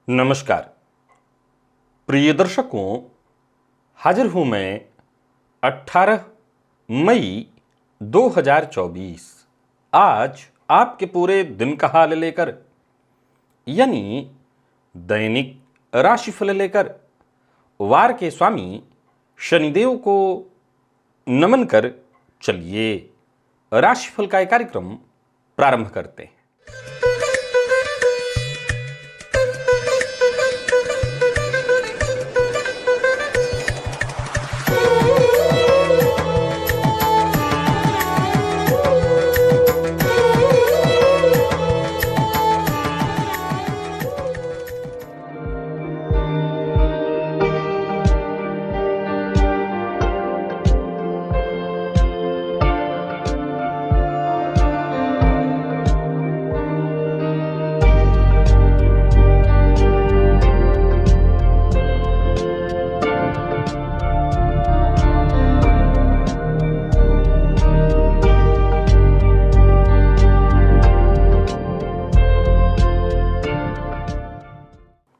नमस्कार प्रिय दर्शकों, हाजिर हूं मैं 18 मई 2024 आज आपके पूरे दिन का हाल लेकर, यानी दैनिक राशिफल लेकर वार के स्वामी शनिदेव को नमन कर चलिए राशिफल का एक कार्यक्रम प्रारंभ करते हैं।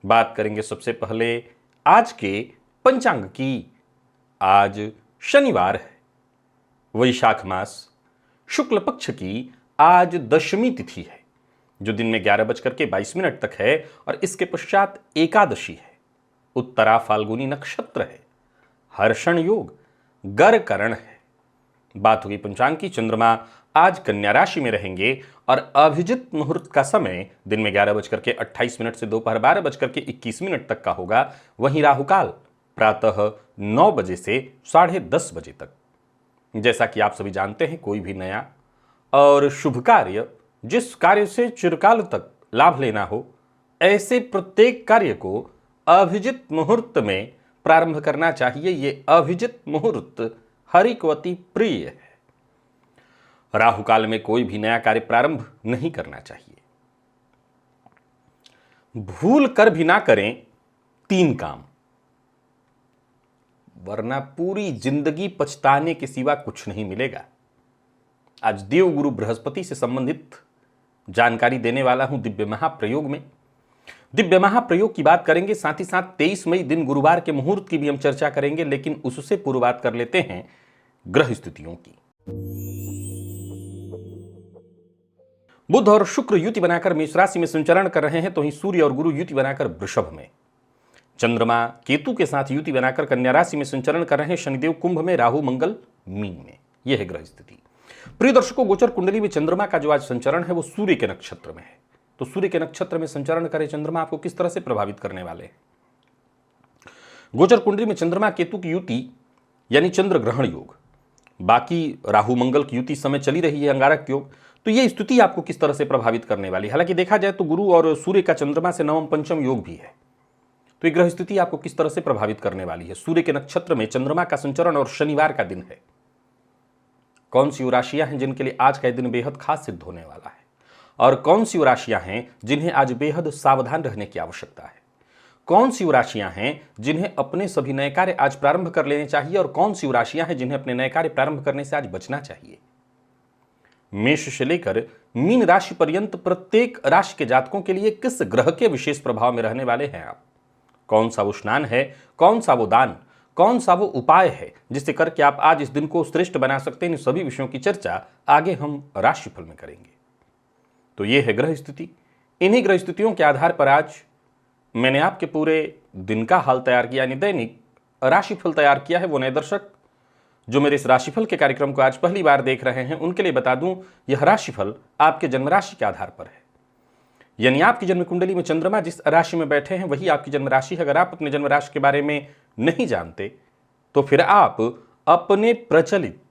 बात करेंगे सबसे पहले आज के पंचांग की। आज शनिवार है, वैशाख मास शुक्ल पक्ष की आज दशमी तिथि है, जो दिन में 11:22 तक है और इसके पश्चात एकादशी है। उत्तरा फाल्गुनी नक्षत्र है, हर्षण योग गर करण है। बात होगी पंचांग की। चंद्रमा आज कन्या राशि में रहेंगे और अभिजित मुहूर्त का समय दिन में 11:28 से दोपहर 12:21 तक का होगा। वहीं राहुकाल प्रातः 9 बजे से 10:30 बजे तक। जैसा कि आप सभी जानते हैं, कोई भी नया और शुभ कार्य, जिस कार्य से चिरकाल तक लाभ लेना हो, ऐसे प्रत्येक कार्य को अभिजित मुहूर्त में प्रारंभ करना चाहिए। ये अभिजित मुहूर्त हरि को अति प्रिय है। राहुकाल में कोई भी नया कार्य प्रारंभ नहीं करना चाहिए। भूल कर भी ना करें 3 काम, वरना पूरी जिंदगी पछताने के सिवा कुछ नहीं मिलेगा। आज देवगुरु बृहस्पति से संबंधित जानकारी देने वाला हूं दिव्य महाप्रयोग में। दिव्य महाप्रयोग की बात करेंगे, साथ ही साथ 23 मई दिन गुरुवार के मुहूर्त की भी हम चर्चा करेंगे, लेकिन उससे पूर्व बात कर लेते हैं ग्रह स्थितियों की। बुध और शुक्र युति बनाकर मेष राशि में संचरण कर रहे हैं, तो वहीं सूर्य और गुरु युति बनाकर वृषभ में। चंद्रमा केतु के साथ युति बनाकर कन्या राशि में संचरण कर रहे हैं। शनिदेव कुंभ में, राहु मंगल मीन में। यह है ग्रह स्थिति। प्रिय दर्शकों, गोचर कुंडली में चंद्रमा का जो आज संचरण है वो सूर्य के नक्षत्र में है। तो सूर्य के नक्षत्र में संचरण करे चंद्रमा आपको किस तरह से प्रभावित करने वाले हैं? गोचर कुंडली में चंद्रमा केतु की युति यानी चंद्र ग्रहण योग, बाकी राहु मंगल की युति समय चली रही है अंगारक योग, तो ये स्थिति आपको किस तरह से प्रभावित करने वाली है? हालांकि देखा जाए तो गुरु और सूर्य का चंद्रमा से नवम पंचम योग भी है, तो ये ग्रह स्थिति आपको किस तरह से प्रभावित करने वाली है? सूर्य के नक्षत्र में चंद्रमा का संचरण और शनिवार का दिन है। कौन सी वो राशियां हैं जिनके लिए आज का दिन बेहद खास सिद्ध होने वाला है, और कौन सी वो राशियां हैं जिन्हें आज बेहद सावधान रहने की आवश्यकता है? कौन सी वो राशियां हैं जिन्हें अपने सभी नए कार्य आज प्रारंभ कर लेने चाहिए, और कौन सी वो राशियां हैं जिन्हें अपने नए कार्य प्रारंभ करने से आज बचना चाहिए? मेष से लेकर मीन राशि पर्यंत प्रत्येक राशि के जातकों के लिए किस ग्रह के विशेष प्रभाव में रहने वाले हैं आप? कौन सा वो स्नान है, कौन सा वो दान, कौन सा वो उपाय है जिससे करके आप आज इस दिन को श्रेष्ठ बना सकते हैं? इन सभी विषयों की चर्चा आगे हम राशिफल में करेंगे। तो ये है ग्रह स्थिति। इन्हीं ग्रह स्थितियों के आधार पर आज मैंने आपके पूरे दिन का हाल तैयार किया, यानी दैनिक राशिफल तैयार किया है। वो नए दर्शक जो मेरे इस राशिफल के कार्यक्रम को आज पहली बार देख रहे हैं, उनके लिए बता दूं, यह राशिफल आपके जन्म राशि के आधार पर है। यानी आपकी जन्म कुंडली में चंद्रमा जिस राशि में बैठे हैं वही आपकी जन्म राशि है। अगर आप अपने जन्म राशि के बारे में नहीं जानते तो फिर आप अपने प्रचलित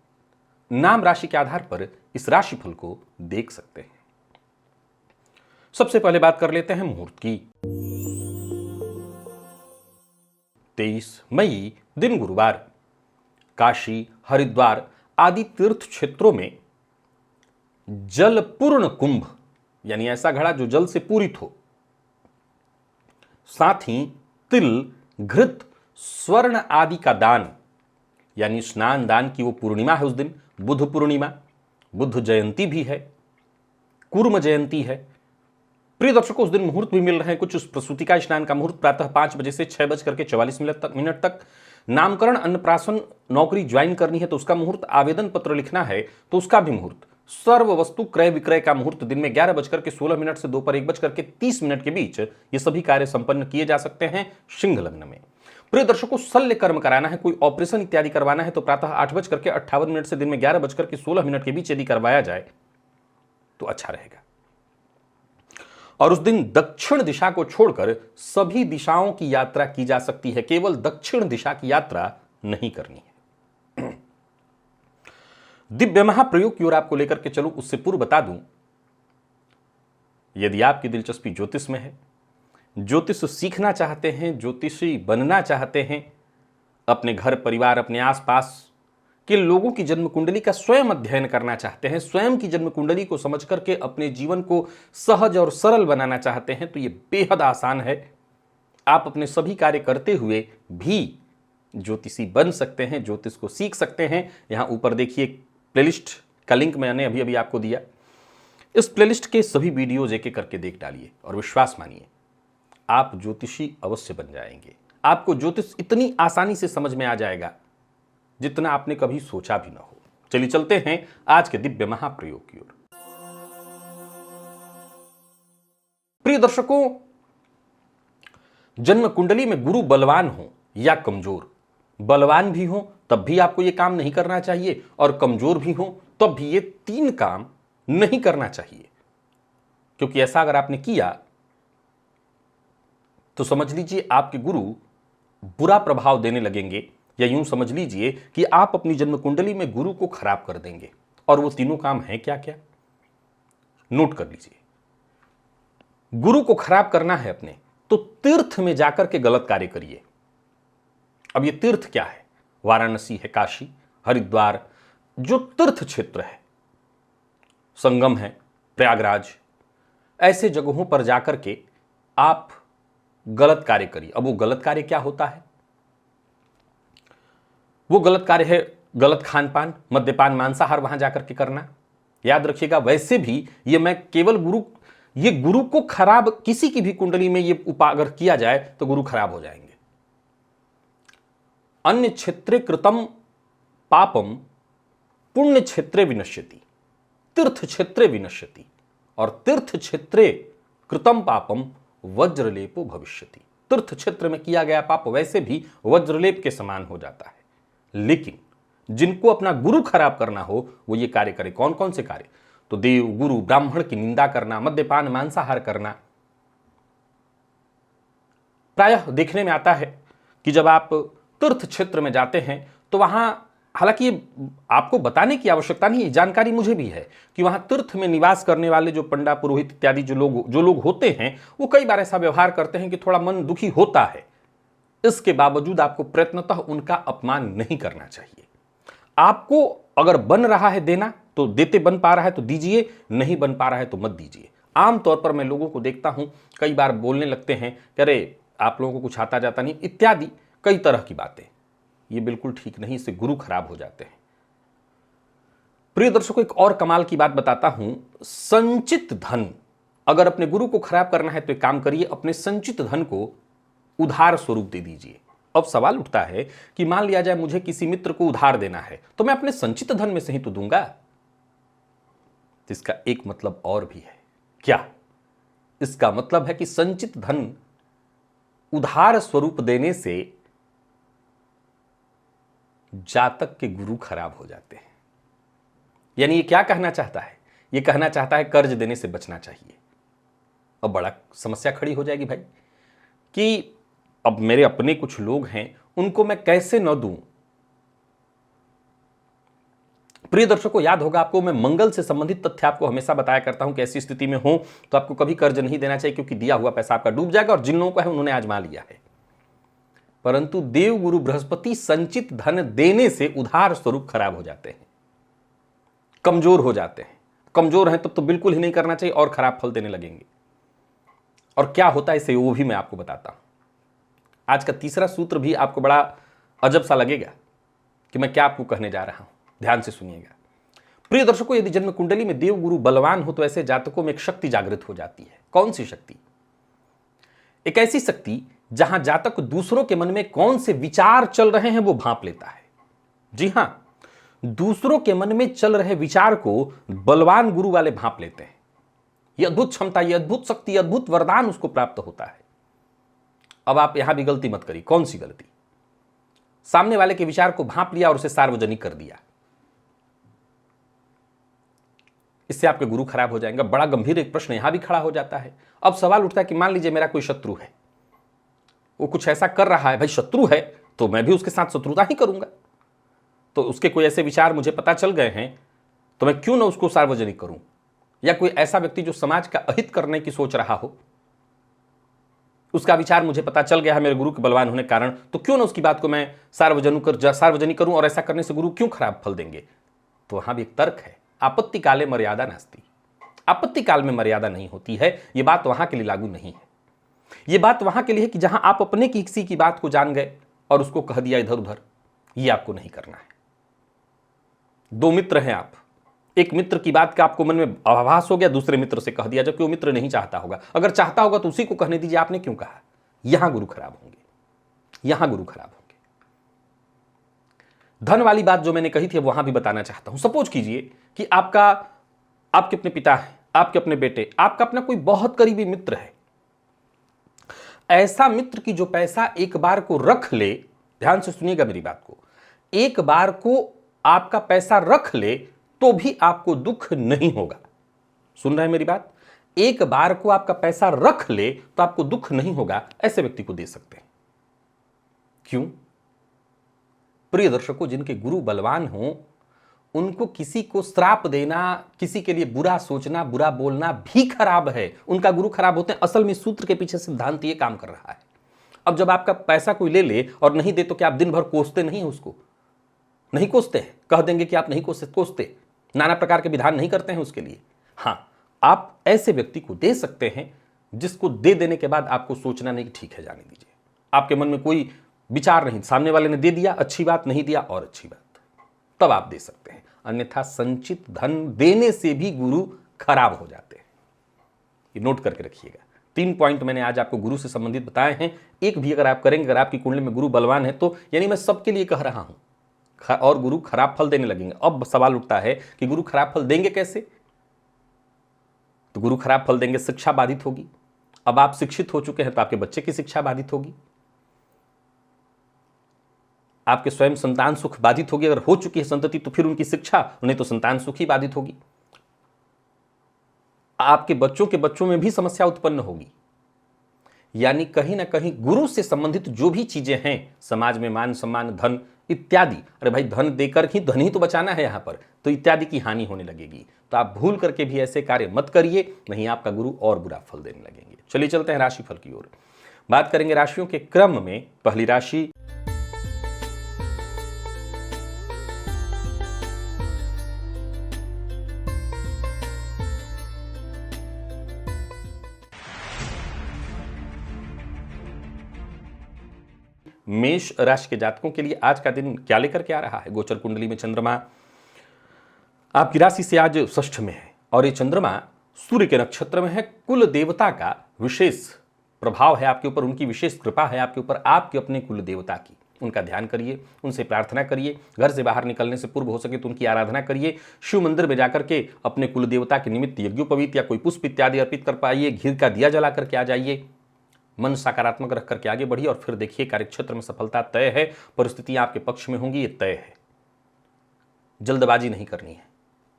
नाम राशि के आधार पर इस राशिफल को देख सकते हैं। सबसे पहले बात कर लेते हैं मुहूर्त की। 23 मई दिन गुरुवार, काशी, हरिद्वार आदि तीर्थ क्षेत्रों में जलपूर्ण कुंभ, यानी ऐसा घड़ा जो जल से पूरित हो, साथ ही तिल, घृत, स्वर्ण आदि का दान, यानी स्नान दान की वो पूर्णिमा है उस दिन, बुध पूर्णिमा, बुध जयंती भी है, कूर्म जयंती है, प्रिय दर्शकों, उस दिन मुहूर्त भी मिल रहे हैं कुछ। उस प्रसूतिका स्नान का मुहूर्त प्रातः 5 बजे से 6:44 तक। नामकरण, अन्नप्राशन, नौकरी ज्वाइन करनी है तो उसका मुहूर्त, आवेदन पत्र लिखना है तो उसका भी मुहूर्त, सर्व वस्तु क्रय विक्रय का मुहूर्त दिन में 11:16 से दोपहर 1:30 के बीच ये सभी कार्य संपन्न किए जा सकते हैं सिंह लग्न में। प्रिय दर्शकों, शल्य कर्म कराना है, कोई ऑपरेशन इत्यादि करवाना है तो प्रातः 8:58 से दिन में 11:16 के बीच यदि करवाया जाए तो अच्छा रहेगा। और उस दिन दक्षिण दिशा को छोड़कर सभी दिशाओं की यात्रा की जा सकती है, केवल दक्षिण दिशा की यात्रा नहीं करनी है। दिव्य महाप्रयोग की ओर आपको लेकर के चलूं उससे पूर्व बता दूं, यदि आपकी दिलचस्पी ज्योतिष में है, ज्योतिष सीखना चाहते हैं, ज्योतिषी बनना चाहते हैं, अपने घर परिवार, अपने आसपास के लोगों की जन्म कुंडली का स्वयं अध्ययन करना चाहते हैं, स्वयं की जन्म कुंडली को समझ करके अपने जीवन को सहज और सरल बनाना चाहते हैं, तो ये बेहद आसान है। आप अपने सभी कार्य करते हुए भी ज्योतिषी बन सकते हैं, ज्योतिष को सीख सकते हैं। यहां ऊपर देखिए प्लेलिस्ट का लिंक मैंने अभी अभी आपको दिया। इस प्लेलिस्ट के सभी वीडियोज एक एक करके देख डालिए और विश्वास मानिए, आप ज्योतिषी अवश्य बन जाएंगे। आपको ज्योतिष इतनी आसानी से समझ में आ जाएगा जितना आपने कभी सोचा भी ना हो। चलिए चलते हैं आज के दिव्य महाप्रयोग की ओर। प्रिय दर्शकों, जन्म कुंडली में गुरु बलवान हो या कमजोर, बलवान भी हो तब भी आपको यह काम नहीं करना चाहिए और कमजोर भी हो तब भी ये 3 काम नहीं करना चाहिए, क्योंकि ऐसा अगर आपने किया तो समझ लीजिए आपके गुरु बुरा प्रभाव देने लगेंगे, या यूं समझ लीजिए कि आप अपनी जन्म कुंडली में गुरु को खराब कर देंगे। और वो तीनों काम हैं क्या क्या, नोट कर लीजिए। गुरु को खराब करना है अपने, तो तीर्थ में जाकर के गलत कार्य करिए। अब ये तीर्थ क्या है? वाराणसी है, काशी, हरिद्वार, जो तीर्थ क्षेत्र है, संगम है, प्रयागराज, ऐसे जगहों पर जाकर के आप गलत कार्य करिए। अब वो गलत कार्य क्या होता है? वो गलत कार्य है गलत खान पान, मद्यपान, मांसाहार वहां जाकर के करना। याद रखिएगा, वैसे भी ये मैं केवल गुरु को खराब, किसी की भी कुंडली में ये उपाय अगर किया जाए तो गुरु खराब हो जाएंगे। अन्य क्षेत्रे कृतम पापम पुण्य क्षेत्रे विनश्यति, तीर्थ क्षेत्रे विनश्यति, और तीर्थ क्षेत्रे कृतम पापम वज्रलेपो भविष्यति। तीर्थ क्षेत्र में किया गया पाप वैसे भी वज्रलेप के समान हो जाता है। लेकिन जिनको अपना गुरु खराब करना हो वो ये कार्य करें। कौन कौन से कार्य? तो देव, गुरु, ब्राह्मण की निंदा करना, मद्यपान, मांसाहार करना। प्रायः देखने में आता है कि जब आप तीर्थ क्षेत्र में जाते हैं तो वहां, हालांकि आपको बताने की आवश्यकता नहीं है, जानकारी मुझे भी है कि वहां तीर्थ में निवास करने वाले जो पंडा, पुरोहित इत्यादि जो लोग होते हैं, वो कई बार ऐसा व्यवहार करते हैं कि थोड़ा मन दुखी होता है। इसके बावजूद आपको प्रयत्नतः उनका अपमान नहीं करना चाहिए। आपको अगर बन रहा है देना तो देते, बन पा रहा है तो दीजिए, नहीं बन पा रहा है तो मत दीजिए। आमतौर पर मैं लोगों को देखता हूं, कई बार बोलने लगते हैं कि अरे आप लोगों को कुछ आता जाता नहीं, इत्यादि कई तरह की बातें। ये बिल्कुल ठीक नहीं, इससे गुरु खराब हो जाते हैं। प्रिय दर्शकों, एक और कमाल की बात बताता हूं। संचित धन, अगर अपने गुरु को खराब करना है तो एक काम करिए, अपने संचित धन को उधार स्वरूप दे दीजिए। अब सवाल उठता है कि मान लिया जाए मुझे किसी मित्र को उधार देना है तो मैं अपने संचित धन में से ही तो दूंगा। इसका एक मतलब और भी है। क्या? इसका मतलब है कि संचित धन उधार स्वरूप देने से जातक के गुरु खराब हो जाते हैं। यानी ये क्या कहना चाहता है? ये कहना चाहता है कर्ज देने से बचना चाहिए। अब बड़ा समस्या खड़ी हो जाएगी भाई कि अब मेरे अपने कुछ लोग हैं, उनको मैं कैसे न दूं। प्रिय दर्शकों, याद होगा आपको, मैं मंगल से संबंधित तथ्य आपको हमेशा बताया करता हूं कि ऐसी स्थिति में हो तो आपको कभी कर्ज नहीं देना चाहिए, क्योंकि दिया हुआ पैसा आपका डूब जाएगा और जिन लोगों को है उन्होंने आजमा लिया है। परंतु देव गुरु बृहस्पति संचित धन देने से उधार स्वरूप खराब हो जाते हैं, कमजोर हो जाते हैं। कमजोर हैं तब तो बिल्कुल ही नहीं करना चाहिए और खराब फल देने लगेंगे। और क्या होता है इसे वो भी मैं आपको बताता हूं। आज का तीसरा सूत्र भी आपको बड़ा अजब सा लगेगा कि मैं क्या आपको कहने जा रहा हूं, ध्यान से सुनिएगा। प्रिय दर्शकों, यदि जन्म कुंडली में देव गुरु बलवान हो तो ऐसे जातकों में एक शक्ति जागृत हो जाती है। कौन सी शक्ति? एक ऐसी शक्ति जहां जातक दूसरों के मन में कौन से विचार चल रहे हैं वो भांप लेता है। जी हां, दूसरों के मन में चल रहे विचार को बलवान गुरु वाले भांप लेते हैं। यह अद्भुत क्षमता, यह अद्भुत शक्ति, यह अद्भुत वरदान उसको प्राप्त होता है। अब आप यहां भी गलती मत करिए। कौन सी गलती? सामने वाले के विचार को भांप लिया और उसे सार्वजनिक कर दिया। इससे आपके गुरु खराब हो जाएंगे। बड़ा गंभीर एक प्रश्न यहां भी खड़ा हो जाता है। अब सवाल उठता है कि मान लीजिए मेरा कोई शत्रु है, वो कुछ ऐसा कर रहा है, भाई शत्रु है तो मैं भी उसके साथ शत्रुता ही करूंगा। तो उसके कोई ऐसे विचार मुझे पता चल गए हैं तो मैं क्यों ना उसको सार्वजनिक करूं? या कोई ऐसा व्यक्ति जो समाज का अहित करने की सोच रहा हो, उसका विचार मुझे पता चल गया है मेरे गुरु के बलवान होने के कारण, तो क्यों ना उसकी बात को मैं सार्वजनिक करूं? और ऐसा करने से गुरु क्यों खराब फल देंगे? तो वहां भी एक तर्क है, आपत्ति काले मर्यादा नास्ति। आपत्ति काल में मर्यादा नहीं होती है। यह बात वहां के लिए लागू नहीं है। यह बात वहां के लिए है कि जहां आप अपने किसी की बात को जान गए और उसको कह दिया इधर उधर, यह आपको नहीं करना है। दो मित्र हैं आप, एक मित्र की बात का आपको मन में आभास हो गया, दूसरे मित्र से कह दिया, जबकि वो मित्र नहीं चाहता होगा। अगर चाहता होगा तो उसी को कहने दीजिए, आपने क्यों कहा? यहां गुरु खराब होंगे, यहां गुरु खराब होंगे। धन वाली बात जो मैंने कही थी वहां भी बताना चाहता हूं। सपोज कीजिए कि आपके अपने पिता है, आपके अपने बेटे, आपका अपना कोई बहुत करीबी मित्र है। ऐसा मित्र की जो पैसा एक बार को रख ले, ध्यान से सुनिएगा मेरी बात को, एक बार को आपका पैसा रख ले तो भी आपको दुख नहीं होगा। सुन रहे हैं मेरी बात? एक बार को आपका पैसा रख ले तो आपको दुख नहीं होगा, ऐसे व्यक्ति को दे सकते हैं। क्यों? प्रिय दर्शकों, जिनके गुरु बलवान हो उनको किसी को श्राप देना, किसी के लिए बुरा सोचना, बुरा बोलना भी खराब है। उनका गुरु खराब होते हैं। असल में सूत्र के पीछे सिद्धांत ये काम कर रहा है। अब जब आपका पैसा कोई ले ले और नहीं दे तो क्या आप दिन भर कोसते नहीं हैं उसको? नहीं कोसते हैं? कह देंगे कि आप नहीं कोसते, नाना प्रकार के विधान नहीं करते हैं उसके लिए। हां, आप ऐसे व्यक्ति को दे सकते हैं जिसको दे देने के बाद आपको सोचना नहीं कि ठीक है जाने दीजिए। आपके मन में कोई विचार नहीं, सामने वाले ने दे दिया अच्छी बात, नहीं दिया और अच्छी बात, तब आप दे सकते हैं। अन्यथा संचित धन देने से भी गुरु खराब हो जाते हैं। ये नोट करके रखिएगा। 3 पॉइंट मैंने आज आपको गुरु से संबंधित बताए हैं। एक भी अगर आप करेंगे, अगर आपकी कुंडली में गुरु बलवान है तो, यानी मैं सबके लिए कह रहा हूं, और गुरु खराब फल देने लगेंगे। अब सवाल उठता है कि गुरु खराब फल देंगे कैसे? तो गुरु खराब फल देंगे, शिक्षा बाधित होगी। अब आप शिक्षित हो चुके हैं तो आपके बच्चे की शिक्षा बाधित होगी, आपके स्वयं संतान सुख बाधित होगी। अगर हो चुकी है संतति तो फिर उनकी शिक्षा, नहीं तो संतान सुख ही बाधित होगी। आपके बच्चों के बच्चों में भी समस्या उत्पन्न होगी। यानी कहीं ना कहीं गुरु से संबंधित जो भी चीजें हैं समाज में, मान सम्मान, धन इत्यादि, अरे भाई धन देकर ही, धन ही तो बचाना है यहां पर, तो इत्यादि की हानि होने लगेगी। तो आप भूल करके भी ऐसे कार्य मत करिए, नहीं आपका गुरु और बुरा फल देने लगेंगे। चलिए चलते हैं राशिफल की ओर। बात करेंगे राशियों के क्रम में। पहली राशि मेष राशि के जातकों के लिए आज का दिन क्या लेकर के आ रहा है? गोचर कुंडली में चंद्रमा आपकी राशि से आज षष्ठ में है और ये चंद्रमा सूर्य के नक्षत्र में है। कुल देवता का विशेष प्रभाव है आपके ऊपर, उनकी विशेष कृपा है आपके ऊपर, आपके अपने कुल देवता की। उनका ध्यान करिए, उनसे प्रार्थना करिए। घर से बाहर निकलने से पूर्व हो सके तो उनकी आराधना करिए। शिव मंदिर में जाकर के अपने कुल देवता के निमित्त यज्ञोपवीत या कोई पुष्प इत्यादि अर्पित कर पाइए। घी का दिया जला करके आ जाइए। मन सकारात्मक रख करके आगे बढ़िए और फिर देखिए कार्यक्षेत्र में सफलता तय है, परिस्थितियां आपके पक्ष में होंगी, ये तय है। जल्दबाजी नहीं करनी है।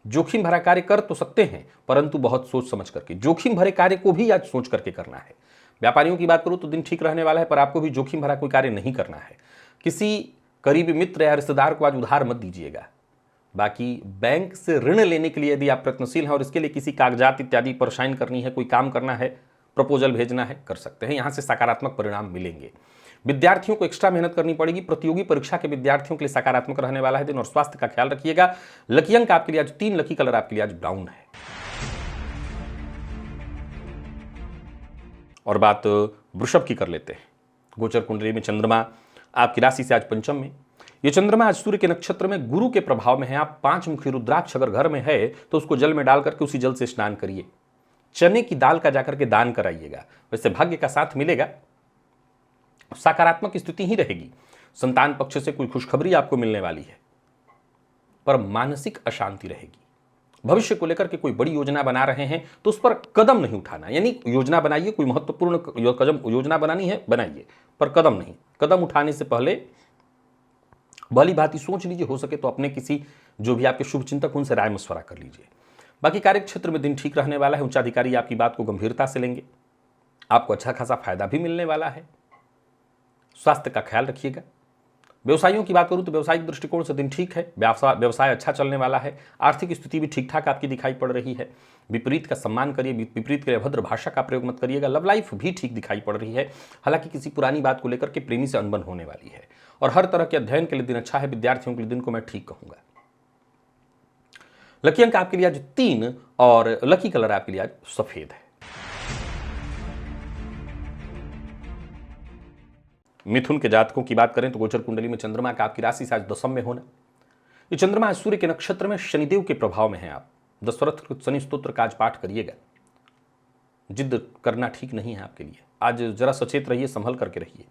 जोखिम भरा कार्य कर तो सकते हैं परंतु बहुत सोच समझ करके, जोखिम भरे कार्य को भी आज सोच करके करना है। व्यापारियों की बात करूं तो दिन ठीक रहने वाला है, पर आपको भी जोखिम भरा कोई कार्य नहीं करना है। किसी करीबी मित्र या रिश्तेदार को आज उधार मत दीजिएगा। बाकी बैंक से ऋण लेने के लिए यदि आप प्रयत्नशील हैं और इसके लिए किसी कागजात इत्यादि पर साइन करनी है, कोई काम करना है, प्रपोजल भेजना है, कर सकते हैं। यहां से सकारात्मक परिणाम मिलेंगे। विद्यार्थियों को एक्स्ट्रा मेहनत करनी पड़ेगी। प्रतियोगी परीक्षा के विद्यार्थियों के लिए सकारात्मक रहने वाला है दिन और स्वास्थ्य का ख्याल रखिएगा। लकी अंक आपके लिए आज 3, लकी कलर आपके लिए आज ब्राउन है। और बात वृषभ की कर लेते हैं। गोचर कुंडली में चंद्रमा आपकी राशि से आज पंचम में। यह चंद्रमा आज सूर्य के नक्षत्र में गुरु के प्रभाव में है। आप 5 मुखी रुद्राक्ष अगर घर में है तो उसको जल में डाल करके उसी जल से स्नान करिए। चने की दाल का जाकर के दान कराइएगा। वैसे भाग्य का साथ मिलेगा, सकारात्मक स्थिति ही रहेगी, संतान पक्ष से कोई खुशखबरी आपको मिलने वाली है, पर मानसिक अशांति रहेगी। भविष्य को लेकर के कोई बड़ी योजना बना रहे हैं तो उस पर कदम नहीं उठाना, यानी योजना बनाइए, कोई महत्वपूर्ण कदम योजना बनानी है बनाइए, पर कदम नहीं। कदम उठाने से पहले भली भांति सोच लीजिए, हो सके तो अपने किसी जो भी आपके शुभ चिंतक उनसे राय मशवरा कर लीजिए। बाकी कार्य क्षेत्र में दिन ठीक रहने वाला है, उच्चाधिकारी आपकी बात को गंभीरता से लेंगे, आपको अच्छा खासा फायदा भी मिलने वाला है। स्वास्थ्य का ख्याल रखिएगा। व्यवसायियों की बात करूं तो व्यवसायिक दृष्टिकोण से दिन ठीक है, व्यवसाय अच्छा चलने वाला है, आर्थिक स्थिति भी ठीक ठाक आपकी दिखाई पड़ रही है। विपरीत का सम्मान करिए, विपरीत के लिए अभद्र भाषा का प्रयोग मत करिएगा। लव लाइफ भी ठीक दिखाई पड़ रही है, हालांकि किसी पुरानी बात को लेकर के प्रेमी से अनबन होने वाली है। और हर तरह के अध्ययन के लिए दिन अच्छा है, विद्यार्थियों के लिए दिन को मैं ठीक कहूंगा। लकी अंक आपके लिए आज 3 और लकी कलर आपके लिए आज सफेद है। मिथुन के जातकों की बात करें तो गोचर कुंडली में चंद्रमा का आपकी राशि से आज दशम में होना। ये चंद्रमा सूर्य के नक्षत्र में शनिदेव के प्रभाव में है। आप दशरथ शनि स्तोत्र का आज पाठ करिएगा। जिद करना ठीक नहीं है आपके लिए, आज जरा सचेत रहिए, संभल करके रहिए।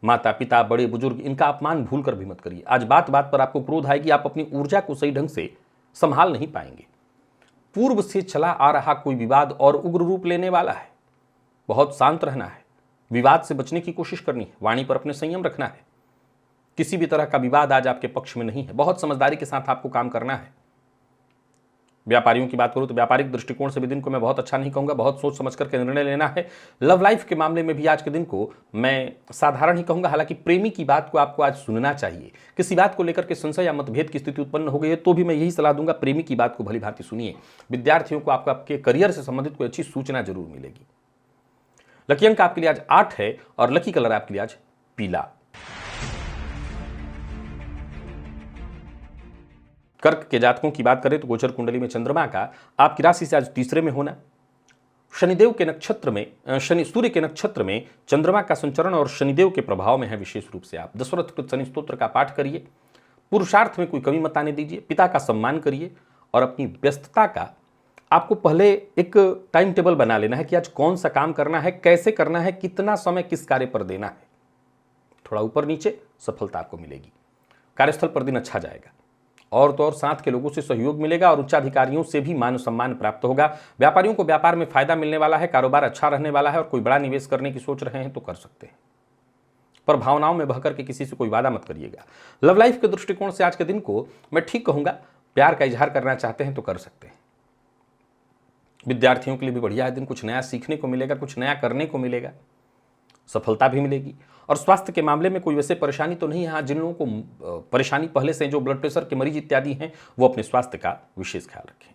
माता पिता बड़े बुजुर्ग इनका अपमान भूल कर भी मत करिए। आज बात बात पर आपको क्रोध आएगी, आप अपनी ऊर्जा को सही ढंग से संभाल नहीं पाएंगे। पूर्व से चला आ रहा कोई विवाद और उग्र रूप लेने वाला है, बहुत शांत रहना है, विवाद से बचने की कोशिश करनी है, वाणी पर अपने संयम रखना है। किसी भी तरह का विवाद आज आपके पक्ष में नहीं है, बहुत समझदारी के साथ आपको काम करना है। व्यापारियों की बात करूं तो व्यापारिक दृष्टिकोण से भी दिन को मैं बहुत अच्छा नहीं कहूंगा, बहुत सोच समझ करके निर्णय लेना है। लव लाइफ के मामले में भी आज के दिन को मैं साधारण ही कहूंगा, हालांकि प्रेमी की बात को आपको आज सुनना चाहिए। किसी बात को लेकर के संशय या मतभेद की स्थिति उत्पन्न हो गई है तो भी मैं यही सलाह दूंगा, प्रेमी की बात को भली भांति सुनिए। विद्यार्थियों को आपको आपके करियर से संबंधित कोई अच्छी सूचना जरूर मिलेगी। लकी अंक आपके लिए आज 8 है और लकी कलर आपके लिए आज पीला। कर्क के जातकों की बात करें तो गोचर कुंडली में चंद्रमा का आपकी राशि से आज तीसरे में होना। शनिदेव के नक्षत्र में सूर्य के नक्षत्र में चंद्रमा का संचरण और शनिदेव के प्रभाव में है। विशेष रूप से आप दशरथ शनि स्तोत्र का पाठ करिए, पुरुषार्थ में कोई कमी मत आने दीजिए, पिता का सम्मान करिए और अपनी व्यस्तता का आपको पहले एक टाइम टेबल बना लेना है कि आज कौन सा काम करना है, कैसे करना है, कितना समय किस कार्य पर देना है। थोड़ा ऊपर नीचे सफलता आपको मिलेगी। कार्यस्थल पर दिन अच्छा जाएगा और तो और साथ के लोगों से सहयोग मिलेगा और उच्चाधिकारियों से भी मान सम्मान प्राप्त होगा। व्यापारियों को व्यापार में फायदा मिलने वाला है, कारोबार अच्छा रहने वाला है और कोई बड़ा निवेश करने की सोच रहे हैं तो कर सकते हैं, पर भावनाओं में बहकर के किसी से कोई वादा मत करिएगा। लव लाइफ के दृष्टिकोण से आज के दिन को मैं ठीक कहूंगा, प्यार का इजहार करना चाहते हैं तो कर सकते हैं। विद्यार्थियों के लिए भी बढ़िया है दिन, कुछ नया सीखने को मिलेगा, कुछ नया करने को मिलेगा, सफलता भी मिलेगी। और स्वास्थ्य के मामले में कोई वैसे परेशानी तो नहीं है। हाँ, जिन लोगों को परेशानी पहले से, जो ब्लड प्रेशर के मरीज इत्यादि हैं, वो अपने स्वास्थ्य का विशेष ख्याल रखें।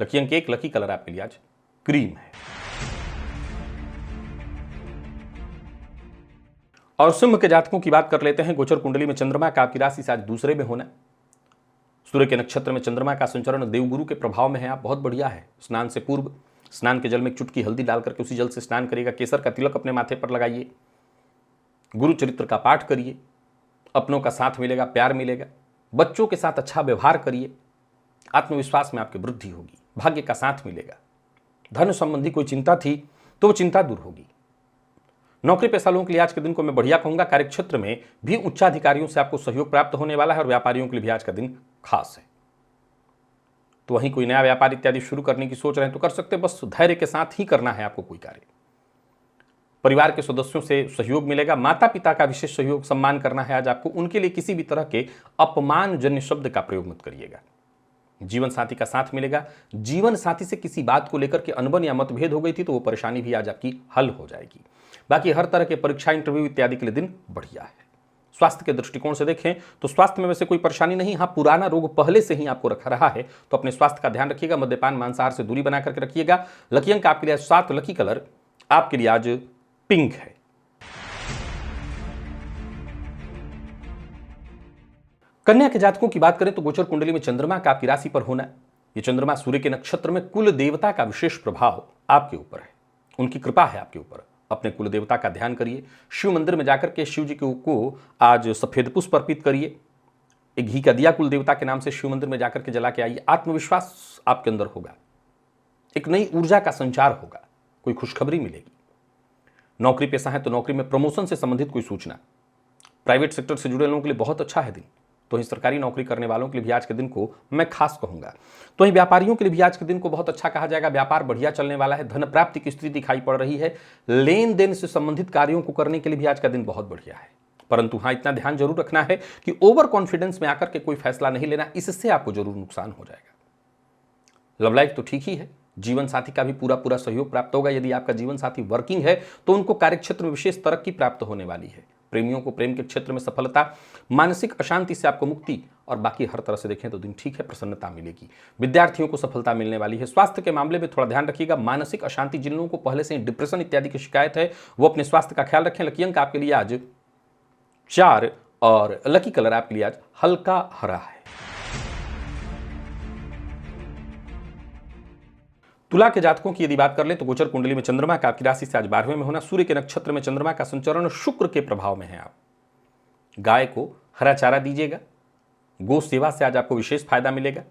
लकी अंक 1, लकी कलर आपके लिए आज क्रीम है। और सिंह के जातकों की बात कर लेते हैं। गोचर कुंडली में चंद्रमा का आपकी राशि से आज दूसरे में होना। सूर्य के नक्षत्र में चंद्रमा का संचरण देवगुरु के प्रभाव में है। आप बहुत बढ़िया है। स्नान से पूर्व स्नान के जल में एक चुटकी हल्दी डाल करके उसी जल से स्नान करिएगा। केसर का तिलक अपने माथे पर लगाइए। गुरु चरित्र का पाठ करिए। अपनों का साथ मिलेगा, प्यार मिलेगा। बच्चों के साथ अच्छा व्यवहार करिए। आत्मविश्वास में आपकी वृद्धि होगी। भाग्य का साथ मिलेगा। धन संबंधी कोई चिंता थी तो वो चिंता दूर होगी। नौकरी पेशा लोगों के लिए आज के दिन को मैं बढ़िया कहूंगा। कार्यक्षेत्र में भी उच्चाधिकारियों से आपको सहयोग प्राप्त होने वाला है और व्यापारियों के लिए भी आज का दिन खास है। तो वहीं कोई नया व्यापार इत्यादि शुरू करने की सोच रहे हैं तो कर सकते हैं, बस धैर्य के साथ ही करना है आपको कोई कार्य। परिवार के सदस्यों से सहयोग मिलेगा। माता पिता का विशेष सहयोग सम्मान करना है आज आपको। उनके लिए किसी भी तरह के अपमानजन्य शब्द का प्रयोग मत करिएगा। जीवन साथी का साथ मिलेगा। जीवन साथी से किसी बात को लेकर के अनबन या मतभेद हो गई थी तो वो परेशानी भी आज आपकी हल हो जाएगी। बाकी हर तरह के परीक्षा, इंटरव्यू इत्यादि के लिए दिन बढ़िया है। स्वास्थ्य के दृष्टिकोण से देखें तो स्वास्थ्य में वैसे कोई परेशानी नहीं। हाँ, पुराना रोग पहले से ही आपको रखा रहा है तो अपने स्वास्थ्य का ध्यान रखिएगा। मद्यपान, मांसाहार से दूरी बना करके रखिएगा। लकी अंक आपके लिए 7, लकी कलर आपके लिए आज पिंक है। कन्या के जातकों की बात करें तो गोचर कुंडली में चंद्रमा का आपकी राशि पर होना। यह चंद्रमा सूर्य के नक्षत्र में कुल देवता का विशेष प्रभाव आपके ऊपर है। उनकी कृपा है आपके ऊपर। अपने कुल देवता का ध्यान करिए। शिव मंदिर में जाकर के शिव जी को आज सफेद पुष्प अर्पित करिए। एक घी का दिया कुल देवता के नाम से शिव मंदिर में जाकर के जला के आइए। आत्मविश्वास आपके अंदर होगा। एक नई ऊर्जा का संचार होगा, कोई खुशखबरी मिलेगी। नौकरी पेशा है तो नौकरी में प्रमोशन से संबंधित कोई सूचना, प्राइवेट सेक्टर से जुड़े लोगों के लिए बहुत अच्छा है दिन। तो ही सरकारी नौकरी करने वालों के लिए भी आज के दिन को मैं खास कहूंगा। तो ही व्यापारियों के लिए भी आज के दिन को बहुत अच्छा कहा जाएगा। व्यापार बढ़िया चलने वाला है, धन प्राप्ति की स्थिति दिखाई पड़ रही है। लेन देन से संबंधित कार्यों को करने के लिए भी आज का दिन बहुत बढ़िया है। परंतु हाँ, इतना ध्यान जरूर रखना है कि ओवर कॉन्फिडेंस में आकर के कोई फैसला नहीं लेना, इससे आपको जरूर नुकसान हो जाएगा। लव लाइफ तो ठीक ही है, जीवन साथी का भी पूरा पूरा सहयोग प्राप्त होगा। यदि आपका जीवन साथी वर्किंग है तो उनको कार्यक्षेत्र में विशेष तरक्की प्राप्त होने वाली है। प्रेमियों को प्रेम के क्षेत्र में सफलता, मानसिक अशांति से आपको मुक्ति, और बाकी हर तरह से देखें तो दिन ठीक है, प्रसन्नता मिलेगी। विद्यार्थियों को सफलता मिलने वाली है। स्वास्थ्य के मामले में थोड़ा ध्यान रखिएगा। मानसिक अशांति, जिन लोगों को पहले से डिप्रेशन इत्यादि की शिकायत है, वो अपने स्वास्थ्य का ख्याल रखें। लकी अंक आपके लिए आज 4 और लकी कलर आपके लिए आज हल्का हरा है। तुला के जातकों की यदि बात कर ले तो गोचर कुंडली में चंद्रमा का आपकी राशि से आज 12वें में होना, सूर्य के नक्षत्र में चंद्रमा का संचरण, शुक्र के प्रभाव में है। आप गाय को हरा चारा दीजिएगा। गो सेवा से आज आपको विशेष फायदा मिलेगा।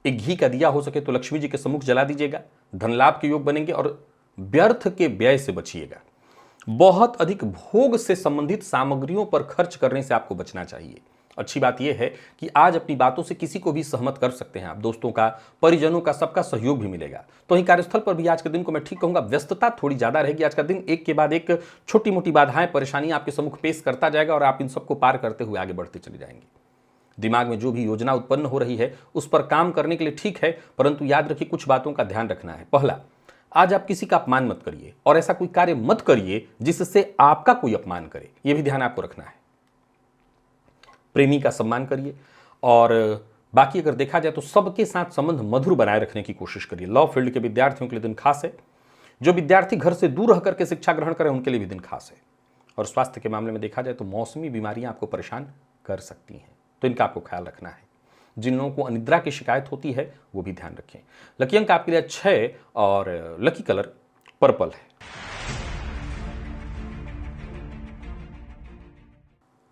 एक घी का दिया हो सके तो लक्ष्मी जी के सम्मुख जला दीजिएगा। धन लाभ के योग बनेंगे और व्यर्थ के व्यय से बचिएगा। बहुत अधिक भोग से संबंधित सामग्रियों पर खर्च करने से आपको बचना चाहिए। अच्छी बात यह है कि आज अपनी बातों से किसी को भी सहमत कर सकते हैं आप। दोस्तों का, परिजनों का, सबका सहयोग भी मिलेगा। तो ही कार्यस्थल पर भी आज के दिन को मैं ठीक कहूंगा, व्यस्तता थोड़ी ज्यादा रहेगी। आज का दिन एक के बाद एक छोटी मोटी बाधाएं, परेशानी आपके सम्मुख पेश करता जाएगा और आप इन सबको पार करते हुए आगे बढ़ते चले जाएंगे। दिमाग में जो भी योजना उत्पन्न हो रही है उस पर काम करने के लिए ठीक है, परंतु याद रखिए कुछ बातों का ध्यान रखना है। पहला, आज आप किसी का अपमान मत करिए और ऐसा कोई कार्य मत करिए जिससे आपका कोई अपमान करे, यह भी ध्यान आपको रखना है। प्रेमी का सम्मान करिए और बाकी अगर देखा जाए तो सबके साथ संबंध मधुर बनाए रखने की कोशिश करिए। लॉ फील्ड के विद्यार्थियों के लिए दिन खास है। जो विद्यार्थी घर से दूर रह करके शिक्षा ग्रहण करें उनके लिए भी दिन खास है। और स्वास्थ्य के मामले में देखा जाए तो मौसमी बीमारियां आपको परेशान कर सकती हैं, तो इनका आपको ख्याल रखना है। जिन लोगों को अनिद्रा की शिकायत होती है वो भी ध्यान रखें। लकी अंक आपके लिए 6 और लकी कलर पर्पल है।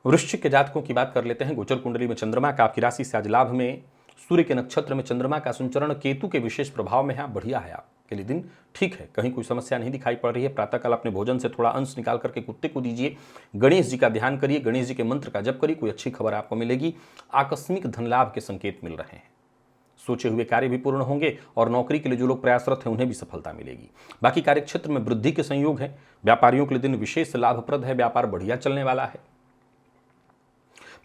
वृश्चिक के जातकों की बात कर लेते हैं। गोचर कुंडली में चंद्रमा का आपकी राशि से आज लाभ में, सूर्य के नक्षत्र में चंद्रमा का संचरण, केतु के विशेष प्रभाव में है। बढ़िया है, आपके लिए दिन ठीक है, कहीं कोई समस्या नहीं दिखाई पड़ रही है। प्रातःकाल अपने भोजन से थोड़ा अंश निकाल करके कुत्ते को दीजिए। गणेश जी का ध्यान करिए, गणेश जी के मंत्र का जप करिए, कोई अच्छी खबर आपको मिलेगी। आकस्मिक धन लाभ के संकेत मिल रहे हैं। सोचे हुए कार्य भी पूर्ण होंगे और नौकरी के लिए जो लोग प्रयासरत हैं उन्हें भी सफलता मिलेगी। बाकी कार्यक्षेत्र में वृद्धि के संयोग है। व्यापारियों के लिए दिन विशेष लाभप्रद है। व्यापार बढ़िया चलने वाला है।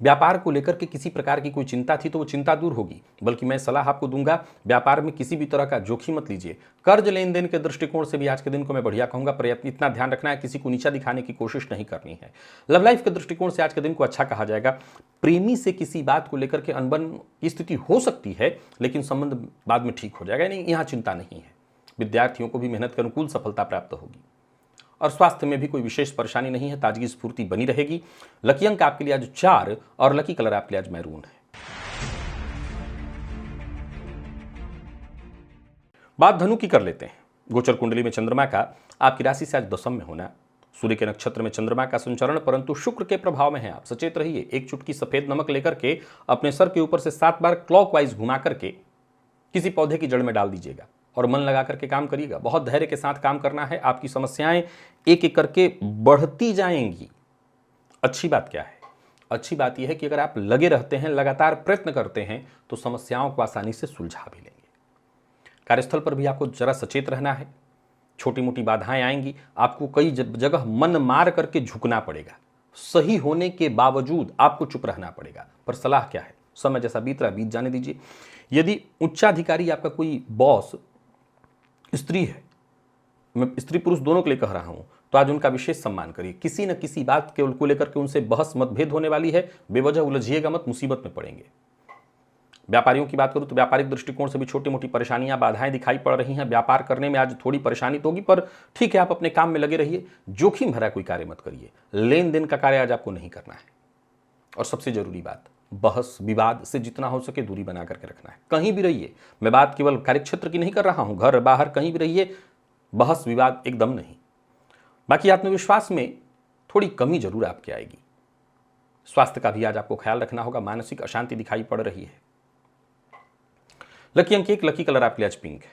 व्यापार को लेकर के किसी प्रकार की कोई चिंता थी तो वो चिंता दूर होगी। बल्कि मैं सलाह आपको दूंगा, व्यापार में किसी भी तरह का जोखिम मत लीजिए। कर्ज लेन देन के दृष्टिकोण से भी आज के दिन को मैं बढ़िया कहूंगा। प्रयत्न इतना ध्यान रखना है, किसी को नीचा दिखाने की कोशिश नहीं करनी है। लव लाइफ के दृष्टिकोण से आज के दिन को अच्छा कहा जाएगा। प्रेमी से किसी बात को लेकर के अनबन की स्थिति हो सकती है, लेकिन संबंध बाद में ठीक हो जाएगा, यानी यहाँ चिंता नहीं है। विद्यार्थियों को भी मेहनत के अनुकूल सफलता प्राप्त होगी और स्वास्थ्य में भी कोई विशेष परेशानी नहीं है। ताजगी स्फूर्ति बनी रहेगी। लकी अंक आपके लिए आज 4 और लकी कलर आपके लिए आज मैरून है। बात धनु की कर लेते हैं। गोचर कुंडली में चंद्रमा का आपकी राशि से आज 10 में होना, सूर्य के नक्षत्र में चंद्रमा का संचरण, परंतु शुक्र के प्रभाव में है। आप सचेत रहिए। एक चुटकी सफेद नमक लेकर के अपने सर के ऊपर से 7 बार क्लॉकवाइज घुमा करके किसी पौधे की जड़ में डाल दीजिएगा और मन लगा करके काम करिएगा। बहुत धैर्य के साथ काम करना है। आपकी समस्याएं एक एक करके बढ़ती जाएंगी। अच्छी बात क्या है? अच्छी बात यह है कि अगर आप लगे रहते हैं, लगातार प्रयत्न करते हैं, तो समस्याओं को आसानी से सुलझा भी लेंगे। कार्यस्थल पर भी आपको जरा सचेत रहना है। छोटी मोटी बाधाएं आएंगी, आपको कई जगह मन मार करके झुकना पड़ेगा। सही होने के बावजूद आपको चुप रहना पड़ेगा। पर सलाह क्या है? समय जैसा बीत रहा बीत जाने दीजिए। यदि उच्चाधिकारी आपका कोई बॉस स्त्री है, मैं स्त्री पुरुष दोनों के लिए कह रहा हूं, तो आज उनका विशेष सम्मान करिए। किसी न किसी बात को लेकर के उनसे बहस मतभेद होने वाली है। बेवजह उलझिएगा मत, मुसीबत में पड़ेंगे। व्यापारियों की बात करूं तो व्यापारिक दृष्टिकोण से भी छोटी मोटी परेशानियां, बाधाएं दिखाई पड़ रही हैं। व्यापार करने में आज थोड़ी परेशानी तो होगी, पर ठीक है, आप अपने काम में लगे रहिए। जोखिम भरा कोई कार्य मत करिए। लेन देन का कार्य आज आपको नहीं करना है। और सबसे जरूरी बात, बहस विवाद से जितना हो सके दूरी बना करके रखना है। कहीं भी रहिए, मैं बात केवल कार्यक्षेत्र की नहीं कर रहा हूं, घर बाहर कहीं भी रहिए, बहस विवाद एकदम नहीं। बाकी आत्मविश्वास में थोड़ी कमी जरूर आपके आएगी। स्वास्थ्य का भी आज आपको ख्याल रखना होगा। मानसिक अशांति दिखाई पड़ रही है। लकी अंक 1, लकी कलर आपके लिए आज पिंक है।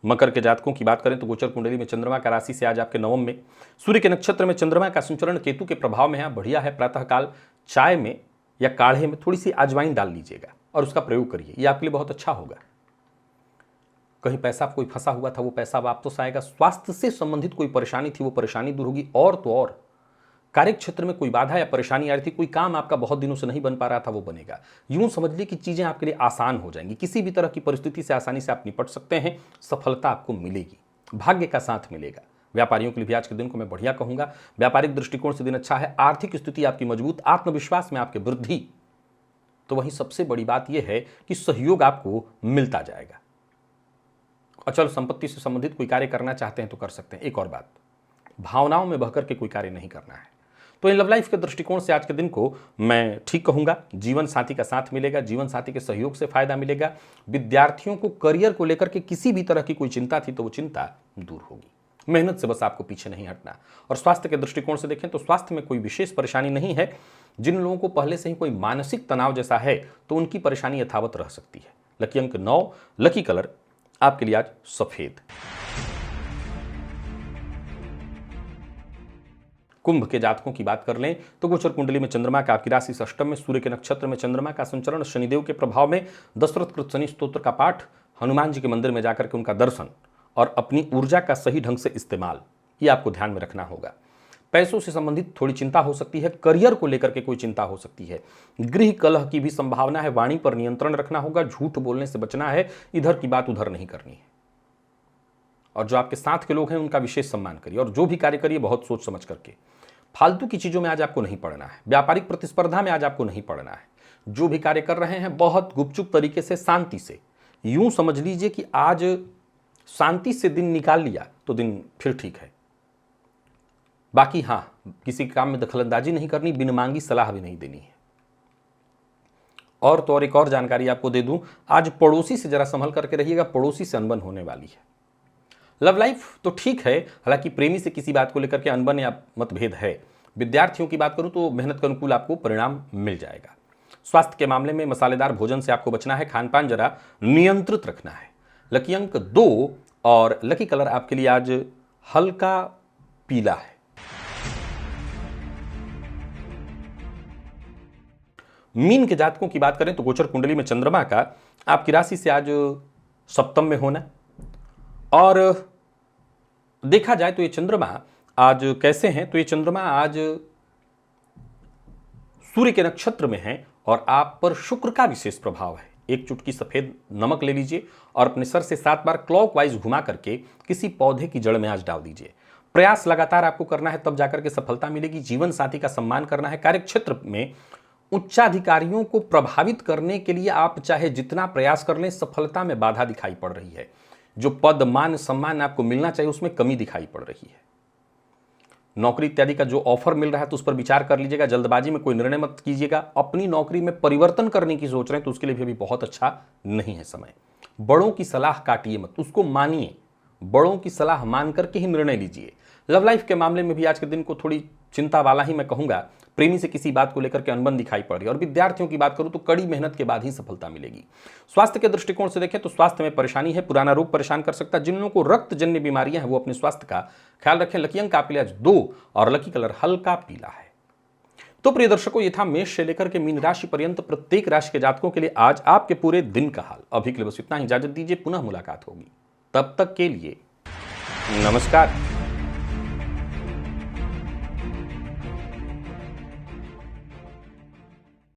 मकर के जातकों की बात करें तो गोचर कुंडली में चंद्रमा का राशि से आज आपके नवम में, सूर्य के नक्षत्र में चंद्रमा का संचरण केतु के प्रभाव में है। बढ़िया है। प्रातःकाल चाय में या काढ़े में थोड़ी सी अजवाइन डाल लीजिएगा और उसका प्रयोग करिए, यह आपके लिए बहुत अच्छा होगा। कहीं पैसा कोई फंसा हुआ था वो पैसा वापस आएगा। स्वास्थ्य से संबंधित कोई परेशानी थी वो परेशानी दूर होगी। और तो और कार्य क्षेत्र में कोई बाधा या परेशानी आ रही थी, कोई काम आपका बहुत दिनों से नहीं बन पा रहा था वो बनेगा। यूं समझ लीजिए कि चीजें आपके लिए आसान हो जाएंगी। किसी भी तरह की परिस्थिति से आसानी से आप निपट सकते हैं। सफलता आपको मिलेगी, भाग्य का साथ मिलेगा। व्यापारियों के लिए भी आज के दिन को मैं बढ़िया कहूंगा। व्यापारिक दृष्टिकोण से दिन अच्छा है। आर्थिक स्थिति आपकी मजबूत, आत्मविश्वास में आपकी वृद्धि। तो वहीं सबसे बड़ी बात यह है कि सहयोग आपको मिलता जाएगा। अचल संपत्ति से संबंधित कोई कार्य करना चाहते हैं तो कर सकते हैं। एक और बात, भावनाओं में बहकर के कोई कार्य नहीं करना है। तो इन लव लाइफ के दृष्टिकोण से आज के दिन को मैं ठीक कहूंगा। जीवन साथी का साथ मिलेगा, जीवन साथी के सहयोग से फायदा मिलेगा। विद्यार्थियों को करियर को लेकर के किसी भी तरह की कोई चिंता थी तो वो चिंता दूर होगी। मेहनत से बस आपको पीछे नहीं हटना। और स्वास्थ्य के दृष्टिकोण से देखें तो स्वास्थ्य में कोई विशेष परेशानी नहीं है। जिन लोगों को पहले से ही कोई मानसिक तनाव जैसा है तो उनकी परेशानी यथावत रह सकती है। लकी अंक 9, लकी कलर आपके लिए आज सफेद। कुंभ के जातकों की बात कर लें तो गोचर कुंडली में चंद्रमा का आपकी राशि से अष्टम में, सूर्य के नक्षत्र में चंद्रमा का संचरण, शनिदेव के प्रभाव में, दशरथ कृत शनि स्तोत्र का पाठ, हनुमान जी के मंदिर में जाकर के उनका दर्शन और अपनी ऊर्जा का सही ढंग से इस्तेमाल, ये आपको ध्यान में रखना होगा। पैसों से संबंधित थोड़ी चिंता हो सकती है। करियर को लेकर के कोई चिंता हो सकती है। गृह कलह की भी संभावना है। वाणी पर नियंत्रण रखना होगा। झूठ बोलने से बचना है। इधर की बात उधर नहीं करनी है। और जो आपके साथ के लोग हैं उनका विशेष सम्मान करिए और जो भी कार्य करिए बहुत सोच समझ करके। फालतू की चीजों में आज आपको नहीं पड़ना है। व्यापारिक प्रतिस्पर्धा में आज आपको नहीं पड़ना है। जो भी कार्य कर रहे हैं बहुत गुपचुप तरीके से, शांति से, यूं समझ लीजिए कि आज शांति से दिन निकाल लिया तो दिन फिर ठीक है। बाकी हां, किसी काम में दखलंदाजी नहीं करनी, बिन मांगी सलाह भी नहीं देनी है। और तो और एक और जानकारी आपको दे दूं, आज पड़ोसी से जरा संभल करके रहिएगा। पड़ोसी से अनबन होने वाली है। लव लाइफ तो ठीक है, हालांकि प्रेमी से किसी बात को लेकर के अनबन या मतभेद है। विद्यार्थियों की बात करूं तो मेहनत के अनुकूल आपको परिणाम मिल जाएगा। स्वास्थ्य के मामले में मसालेदार भोजन से आपको बचना है। खान पान जरा नियंत्रित रखना है। लकी अंक 2 और लकी कलर आपके लिए आज हल्का पीला है। मीन के जातकों की बात करें तो गोचर कुंडली में चंद्रमा का आपकी राशि से आज सप्तम में होना, और देखा जाए तो ये चंद्रमा आज कैसे हैं, तो ये चंद्रमा आज सूर्य के नक्षत्र में है और आप पर शुक्र का विशेष प्रभाव है। एक चुटकी सफेद नमक ले लीजिए और अपने सर से 7 बार क्लॉकवाइज घुमा करके किसी पौधे की जड़ में आज डाल दीजिए। प्रयास लगातार आपको करना है, तब जाकर के सफलता मिलेगी। जीवन साथी का सम्मान करना है। कार्यक्षेत्र में उच्चाधिकारियों को प्रभावित करने के लिए आप चाहे जितना प्रयास कर लें, सफलता में बाधा दिखाई पड़ रही है। जो पद, मान, सम्मान आपको मिलना चाहिए उसमें कमी दिखाई पड़ रही है। नौकरी इत्यादि का जो ऑफर मिल रहा है तो उस पर विचार कर लीजिएगा। जल्दबाजी में कोई निर्णय मत कीजिएगा। अपनी नौकरी में परिवर्तन करने की सोच रहे हैं तो उसके लिए भी अभी बहुत अच्छा नहीं है समय। बड़ों की सलाह काटिए मत, उसको मानिए। बड़ों की सलाह मान करके ही निर्णय लीजिए। लव लाइफ के मामले में भी आज के दिन को थोड़ी चिंता वाला ही मैं कहूंगा। प्रेमी से किसी बात को लेकर के अनबन दिखाई पड़ रही है। और विद्यार्थियों की बात करूं तो कड़ी मेहनत के बाद ही सफलता मिलेगी। स्वास्थ्य के दृष्टिकोण से देखें तो स्वास्थ्य में परेशानी है। पुराना रोग परेशान कर सकता है। जिन लोगों को रक्तजन्य बीमारियां हैं वो अपने स्वास्थ्य का ख्याल रखें। लकी अंक आपके लिए आज 2 और लकी कलर हल्का पीला है। तो प्रिय दर्शकों, ये था मेष से लेकर के मीन राशि पर्यंत प्रत्येक राशि के जातकों के लिए आज आपके पूरे दिन का हाल। अभी के लिए बस इतना ही। इजाजत दीजिए, पुनः मुलाकात होगी। तब तक के लिए नमस्कार।